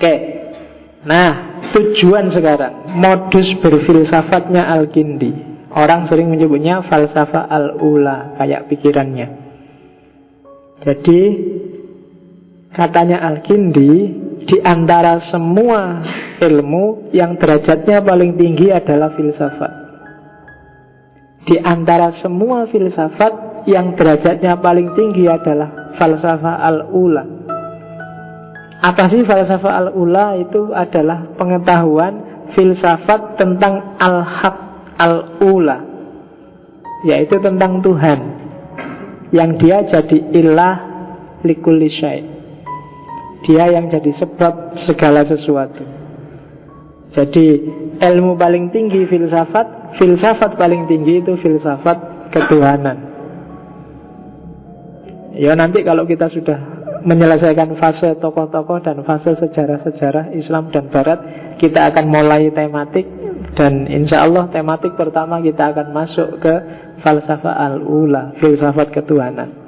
Oke. Nah, tujuan sekarang, modus berfilsafatnya Al-Kindi. Orang sering menyebutnya falsafah al-ula, kayak pikirannya. Jadi katanya Al-Kindi, di antara semua ilmu yang derajatnya paling tinggi adalah filsafat. Di antara semua filsafat yang derajatnya paling tinggi adalah falsafah al-ula. Apa sih falsafah al-ula? Itu adalah pengetahuan filsafat tentang al-haq al-ula, yaitu tentang Tuhan, yang dia jadi ilah likulli syai'. Dia yang jadi sebab segala sesuatu. Jadi ilmu paling tinggi filsafat, filsafat paling tinggi itu filsafat ketuhanan. Ya nanti kalau kita sudah menyelesaikan fase tokoh-tokoh dan fase sejarah-sejarah Islam dan Barat, kita akan mulai tematik. Dan insya Allah tematik pertama kita akan masuk ke falsafah al-ula, filsafat ketuhanan.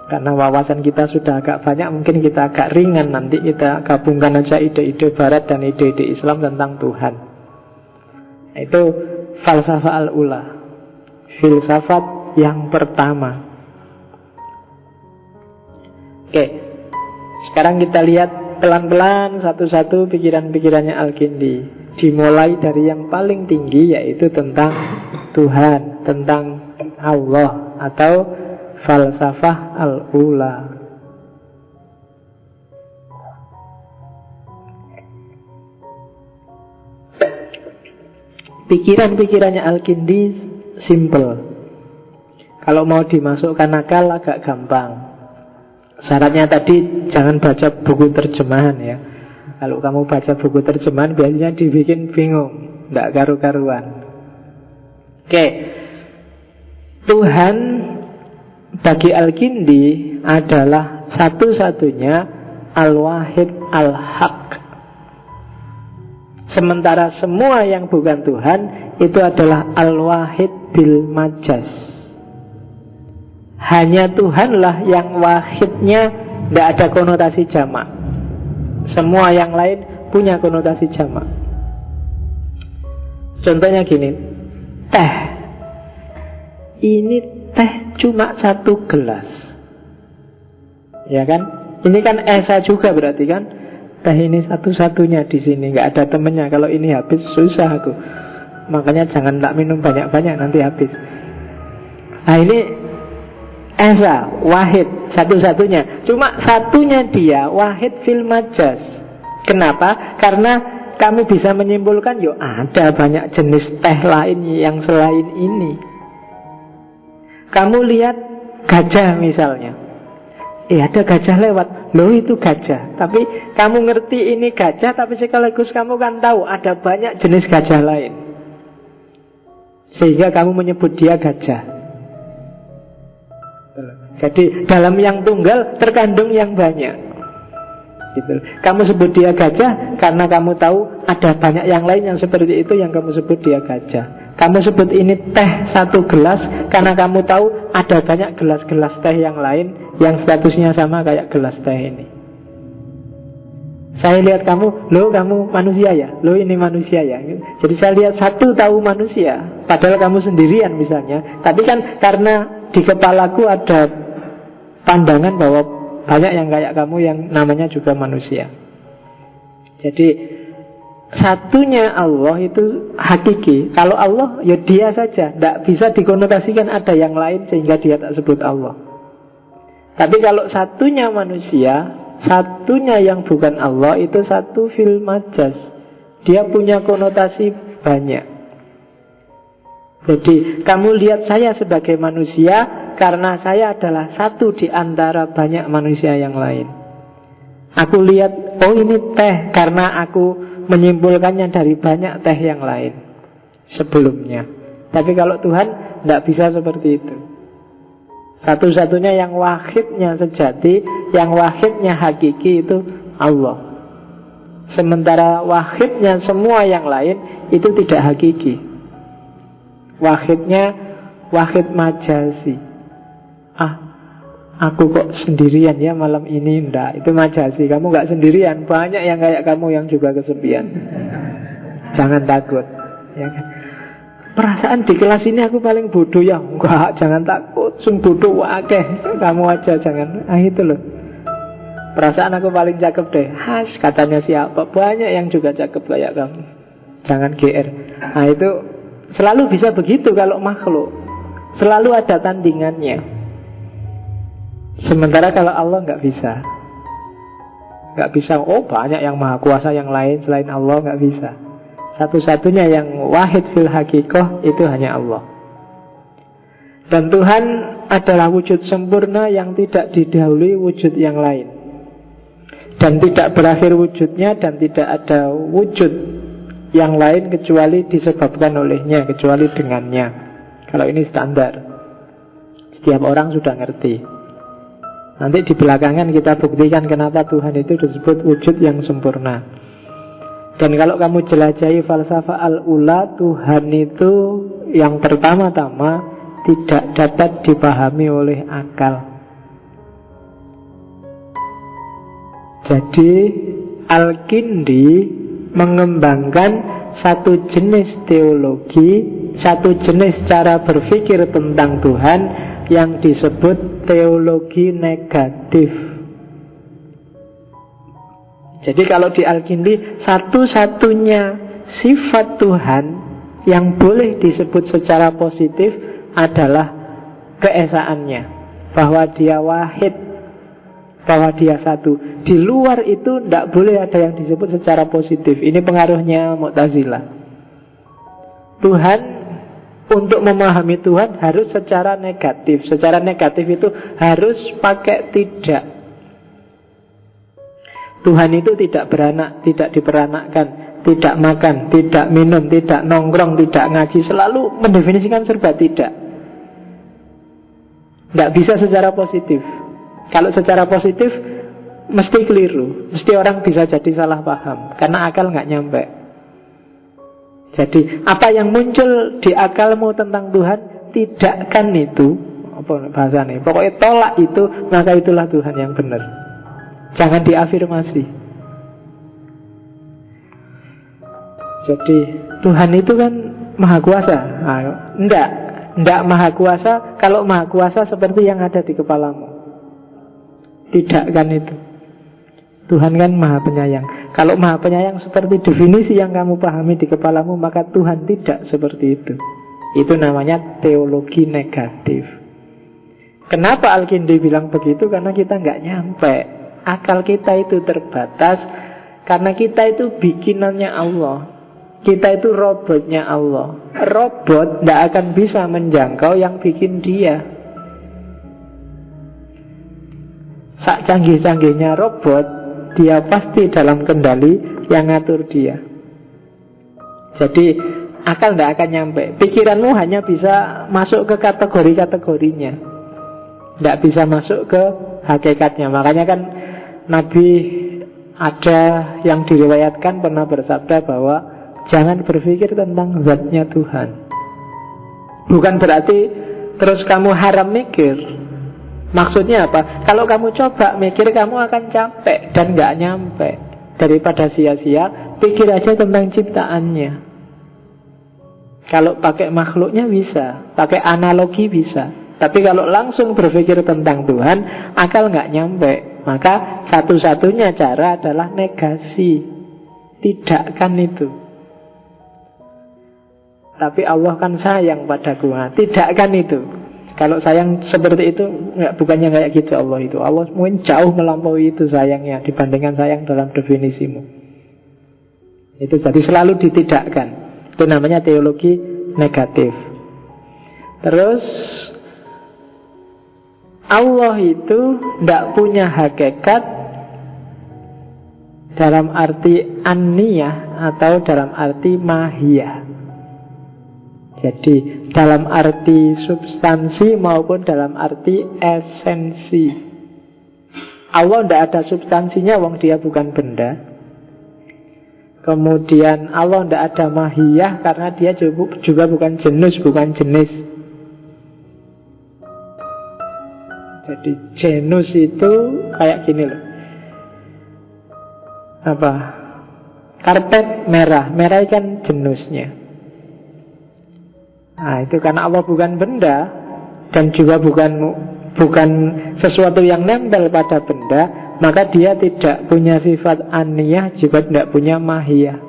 Karena wawasan kita sudah agak banyak, mungkin kita agak ringan. Nanti kita gabungkan aja ide-ide Barat dan ide-ide Islam tentang Tuhan. Itu falsafah al-ula, filsafat yang pertama. Oke, sekarang kita lihat pelan-pelan satu-satu pikiran-pikirannya Al-Kindi. Dimulai dari yang paling tinggi, yaitu tentang Tuhan, tentang Allah, atau falsafah al-ula. Pikiran-pikirannya Al-Kindi simple. Kalau mau dimasukkan akal agak gampang. Syaratnya tadi jangan baca buku terjemahan ya. Kalau kamu baca buku terjemahan biasanya dibikin bingung, tidak karu-karuan. Oke. Tuhan bagi Al-Kindi adalah satu-satunya al-wahid al-haq. Sementara semua yang bukan Tuhan itu adalah al-wahid bil majas. Hanya Tuhanlah yang wahidnya tidak ada konotasi jamak. Semua yang lain punya konotasi jamak. Contohnya gini, teh. Ini teh cuma satu gelas, ya kan? Ini kan esa juga berarti kan? Teh ini satu-satunya di sini, nggak ada temennya. Kalau ini habis susah aku. Makanya jangan tak minum banyak-banyak, nanti habis. Nah ini esa, wahid, satu-satunya. Cuma satunya dia, wahid fil majas. Kenapa? Karena kamu bisa menyimpulkan, yo ada banyak jenis teh lain yang selain ini. Kamu lihat gajah misalnya, ada gajah lewat, loh itu gajah. Tapi kamu ngerti ini gajah, tapi sekaligus kamu kan tahu ada banyak jenis gajah lain, sehingga kamu menyebut dia gajah. Jadi dalam yang tunggal terkandung yang banyak gitu. Kamu sebut dia gajah karena kamu tahu ada banyak yang lain yang seperti itu, yang kamu sebut dia gajah. Kamu sebut ini teh satu gelas karena kamu tahu ada banyak gelas-gelas teh yang lain yang statusnya sama kayak gelas teh ini. Saya lihat kamu, loh kamu manusia ya, loh ini manusia ya. Jadi saya lihat satu tahu manusia, padahal kamu sendirian misalnya. Tapi kan karena di kepalaku ada pandangan bahwa banyak yang kayak kamu yang namanya juga manusia. Jadi satunya Allah itu hakiki. Kalau Allah ya dia saja, tidak bisa dikonotasikan ada yang lain sehingga dia tak sebut Allah. Tapi kalau satunya manusia, satunya yang bukan Allah, itu satu fil majas. Dia punya konotasi banyak. Jadi kamu lihat saya sebagai manusia karena saya adalah satu di antara banyak manusia yang lain. Aku lihat, oh ini teh karena aku menyimpulkannya dari banyak teh yang lain sebelumnya. Tapi kalau Tuhan tidak bisa seperti itu. Satu-satunya yang wahidnya sejati, yang wahidnya hakiki itu Allah. Sementara wahidnya semua yang lain itu tidak hakiki. Wahidnya wahid majasi. aku kok sendirian ya malam ini. Enggak, itu majasi. Kamu gak sendirian, banyak yang kayak kamu yang juga kesepian. Jangan takut, ya kan? Perasaan di kelas ini aku paling bodoh ya. Enggak, jangan takut, sung bodoh wakeh. Kamu aja jangan. Itu loh. Perasaan aku paling cakep deh. Katanya siapa? Banyak yang juga cakep kayak kamu. Jangan GR. Nah itu selalu bisa begitu kalau makhluk. Selalu ada tandingannya. Sementara kalau Allah nggak bisa. Nggak bisa, oh banyak yang maha kuasa yang lain selain Allah, nggak bisa. Satu-satunya yang wahid fil hakikoh itu hanya Allah. Dan Tuhan adalah wujud sempurna yang tidak didahului wujud yang lain. Dan tidak berakhir wujudnya, dan tidak ada wujud yang lain kecuali disebabkan olehnya, kecuali dengannya. Kalau ini standar, setiap orang sudah ngerti. Nanti di belakangan kita buktikan kenapa Tuhan itu disebut wujud yang sempurna. Dan kalau kamu jelajahi falsafah al-ula, Tuhan itu yang pertama-tama tidak dapat dipahami oleh akal. Jadi Al-Kindi mengembangkan satu jenis teologi, satu jenis cara berpikir tentang Tuhan yang disebut teologi negatif. Jadi kalau di Al-Kindi, satu-satunya sifat Tuhan yang boleh disebut secara positif adalah keesaannya, bahwa dia wahid, bahwa dia satu. Di luar itu tidak boleh ada yang disebut secara positif. Ini pengaruhnya Mu'tazilah. Tuhan, untuk memahami Tuhan harus secara negatif. Secara negatif itu harus pakai tidak. Tuhan itu tidak beranak, tidak diperanakkan, tidak makan, tidak minum, tidak nongkrong, tidak ngaji. Selalu mendefinisikan serba tidak. Tidak bisa secara positif. Kalau secara positif mesti keliru, mesti orang bisa jadi salah paham, karena akal nggak nyampe. Jadi apa yang muncul di akalmu tentang Tuhan, tidakkan itu, apa bahasanya, pokoknya tolak itu, maka itulah Tuhan yang benar. Jangan diafirmasi. Jadi Tuhan itu kan maha kuasa. Enggak maha kuasa. Kalau maha kuasa seperti yang ada di kepalamu, tidak kan itu. Tuhan kan maha penyayang. Kalau maha penyayang seperti definisi yang kamu pahami di kepalamu, maka Tuhan tidak seperti itu. Itu namanya teologi negatif. Kenapa Al-Kindi bilang begitu? Karena kita nggak nyampe. Akal kita itu terbatas, karena kita itu bikinannya Allah. Kita itu robotnya Allah. Robot tidak akan bisa menjangkau yang bikin dia. Sak canggih-canggihnya robot, dia pasti dalam kendali yang ngatur dia. Jadi akal tidak akan nyampe. Pikiranmu hanya bisa masuk ke kategori-kategorinya, tidak bisa masuk ke hakikatnya. Makanya kan Nabi ada yang diriwayatkan pernah bersabda bahwa jangan berpikir tentang zatnya Tuhan. Bukan berarti terus kamu haram mikir. Maksudnya apa? Kalau kamu coba mikir, kamu akan capek dan gak nyampe. Daripada sia-sia, pikir aja tentang ciptaannya. Kalau pakai makhluknya bisa, pakai analogi bisa. Tapi kalau langsung berpikir tentang Tuhan, akal gak nyampe. Maka satu-satunya cara adalah negasi. Tidak kan itu. Tapi Allah kan sayang padaku. Nah, tidak kan itu. Kalau sayang seperti itu, bukannya kayak gitu Allah itu. Allah mungkin jauh melampaui itu sayangnya dibandingkan sayang dalam definisimu. Itu jadi selalu ditidakkan. Itu namanya teologi negatif. Terus Allah itu tidak punya hakikat dalam arti anniyah atau dalam arti mahiyah. Jadi dalam arti substansi maupun dalam arti esensi. Allah tidak ada substansinya, wong dia bukan benda. Kemudian Allah tidak ada mahiyah karena dia juga bukan jenis. Jadi genus itu kayak gini loh. Apa? Karpet merah. Merah kan genusnya. Nah itu karena Allah bukan benda, dan juga bukan sesuatu yang nempel pada benda, maka dia tidak punya sifat aniyah, juga tidak punya mahiyah.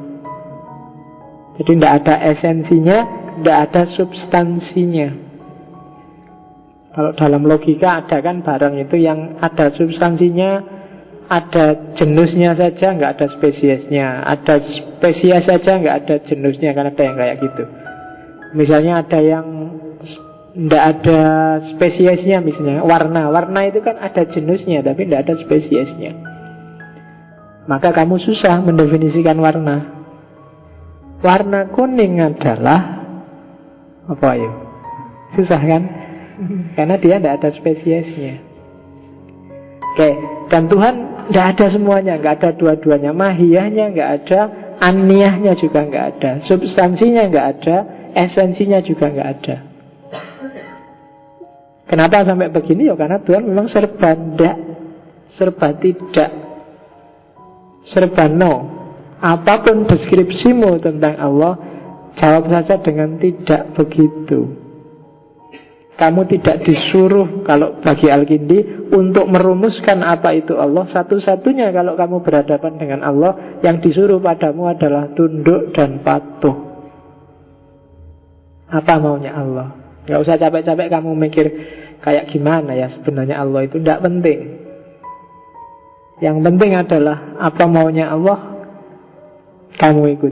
Jadi tidak ada esensinya, tidak ada substansinya. Kalau dalam logika ada kan barang itu yang ada substansinya, ada jenisnya saja, nggak ada spesiesnya. Ada spesies saja, nggak ada jenisnya, kan ada yang kayak gitu. Misalnya ada yang tidak ada spesiesnya, misalnya warna. Warna itu kan ada jenisnya, tapi tidak ada spesiesnya. Maka kamu susah mendefinisikan warna. Warna kuning adalah apa ya? Susah kan? Karena dia tidak ada spesiesnya. Oke, dan Tuhan tidak ada semuanya, nggak ada dua-duanya. Mahiyahnya nggak ada, aniyahnya juga nggak ada, substansinya nggak ada, esensinya juga nggak ada. Kenapa sampai begini? Ya karena Tuhan memang serba tidak, serba tidak, serba no. Apapun deskripsimu tentang Allah, jawab saja dengan tidak begitu. Kamu tidak disuruh, kalau bagi Al-Kindi, untuk merumuskan apa itu Allah. Satu-satunya kalau kamu berhadapan dengan Allah, yang disuruh padamu adalah tunduk dan patuh. Apa maunya Allah? Gak usah capek-capek kamu mikir kayak gimana ya sebenarnya Allah itu. Tidak penting. Yang penting adalah apa maunya Allah, kamu ikut.